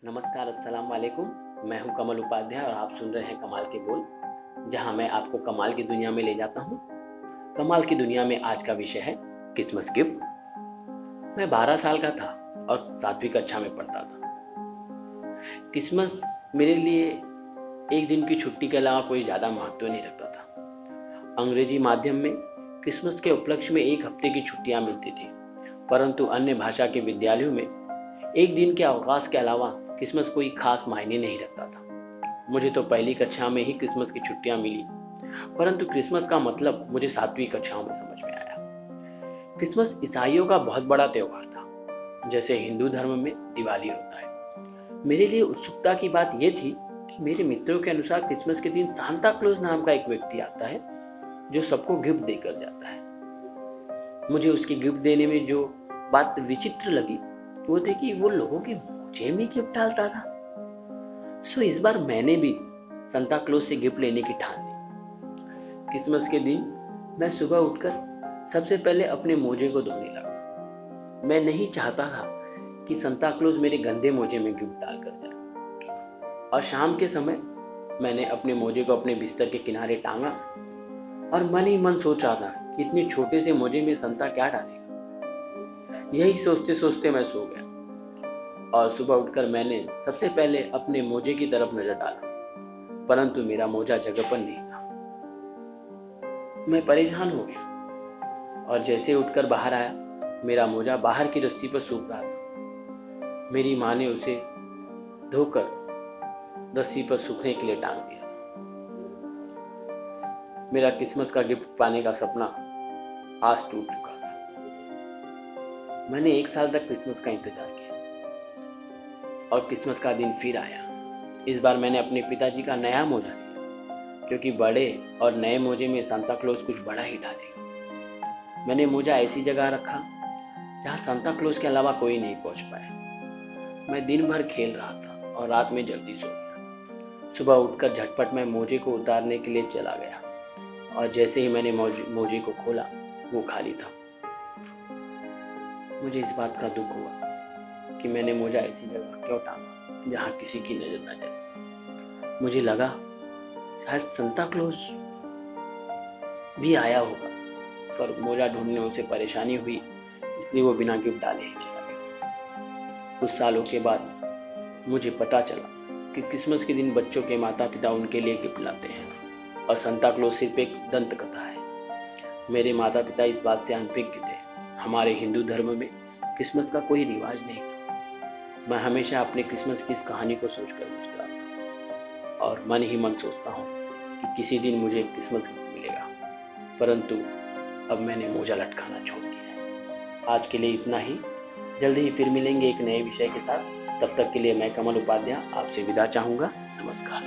नमस्कार, अस्सलाम वालेकुम। मैं हूं कमल उपाध्याय और आप सुन रहे हैं कमाल के बोल, जहां मैं आपको कमाल की दुनिया में ले जाता हूं। कमाल की दुनिया में आज का विषय है क्रिसमस गिफ्ट। मैं 12 साल का था और 7वीं कक्षा में पढ़ता था। क्रिसमस मेरे लिए एक दिन की छुट्टी के अलावा कोई ज़्यादा महत्व नहीं रखता था। अंग्रेजी माध्यम में क्रिसमस के उपलक्ष्य में एक हफ्ते की छुट्टियां मिलती थी, परंतु अन्य भाषा के विद्यालयों में एक दिन के अवकाश के अलावा क्रिसमस कोई खास मायने नहीं रखता था। मुझे तो पहली कक्षा में ही क्रिसमस की छुट्टियां मिली, परंतु क्रिसमस का मतलब मुझे 7वीं कक्षाओं में समझ में आया। क्रिसमस ईसाइयों का बहुत बड़ा त्योहार था, जैसे हिंदू धर्म में दिवाली होता है। मेरे लिए उत्सुकता की बात यह थी कि मेरे मित्रों के अनुसार क्रिसमस के दिन सांता क्लॉज नाम का एक व्यक्ति आता है जो सबको गिफ्ट देकर जाता है। मुझे उसकी गिफ्ट देने में जो बात विचित्र लगी वो थे कि वो लोगों के मुझे भी गिफ्ट डालता था। सो इस बार मैंने भी सांता क्लॉज से गिफ्ट लेने की ठान ली। क्रिसमस के दिन मैं सुबह उठकर सबसे पहले अपने मोजे को धोने लगा। मैं नहीं चाहता था कि सांता क्लॉज मेरे गंदे मोजे में गिफ्ट डालकर जाए। और शाम के समय मैंने अपने मोजे को अपने बिस्तर के किनारे टांगा और मन ही मन सोच रहा था कि इतने छोटे से मोजे में सांता क्या डालेगा। यही सोचते सोचते मैं सो गया और सुबह उठकर मैंने सबसे पहले अपने मोजे की तरफ नजर डाला, परंतु मेरा मोजा जगह पर नहीं था। मैं परेशान हो गया और जैसे उठकर बाहर आया, मेरा मोजा बाहर की रस्सी पर सूख रहा था। मेरी माँ ने उसे धोकर रस्सी पर सूखने के लिए टांग दिया। मेरा क्रिसमस का गिफ्ट पाने का सपना आज टूट चुका था। मैंने 1 साल तक क्रिसमस का इंतजार किया और क्रिसमस का दिन फिर आया। इस बार मैंने अपने पिताजी का नया मोजा लिया, क्योंकि बड़े और नए मोजे में सांता क्लॉज कुछ बड़ा ही डालेगा। मैंने मोजा ऐसी जगह रखा जहां सांता क्लॉज के अलावा कोई नहीं पहुंच पाया। मैं दिन भर खेल रहा था और रात में जल्दी सो गया। सुबह उठकर झटपट मैं मोजे को उतारने के लिए चला गया और जैसे ही मैंने मोजे को खोला, वो खाली था। मुझे इस बात का दुख हुआ कि मैंने मोजा ऐसी जगह क्यों टांगा जहां किसी की नजर न जाए। मुझे लगा शायद सांता क्लॉज भी आया होगा, पर मोजा ढूंढने में उसे परेशानी हुई, इसलिए वो बिना गिफ्ट डाले ही चला गया। कुछ सालों के बाद मुझे पता चला कि क्रिसमस के दिन बच्चों के माता पिता उनके लिए गिफ्ट लाते हैं और सांता क्लॉज सिर्फ एक दंत कथा है। मेरे माता पिता इस बात से अनभिज्ञ थे। हमारे हिंदू धर्म में क्रिसमस का कोई रिवाज नहीं था। मैं हमेशा अपने क्रिसमस की इस कहानी को सोचकर मुस्कुराता और मन ही मन सोचता हूँ कि किसी दिन मुझे क्रिसमस गिफ्ट मिलेगा, परंतु अब मैंने मोजा लटकाना छोड़ दिया है। आज के लिए इतना ही। जल्दी ही फिर मिलेंगे एक नए विषय के साथ। तब तक के लिए मैं कमल उपाध्याय आपसे विदा चाहूंगा। नमस्कार।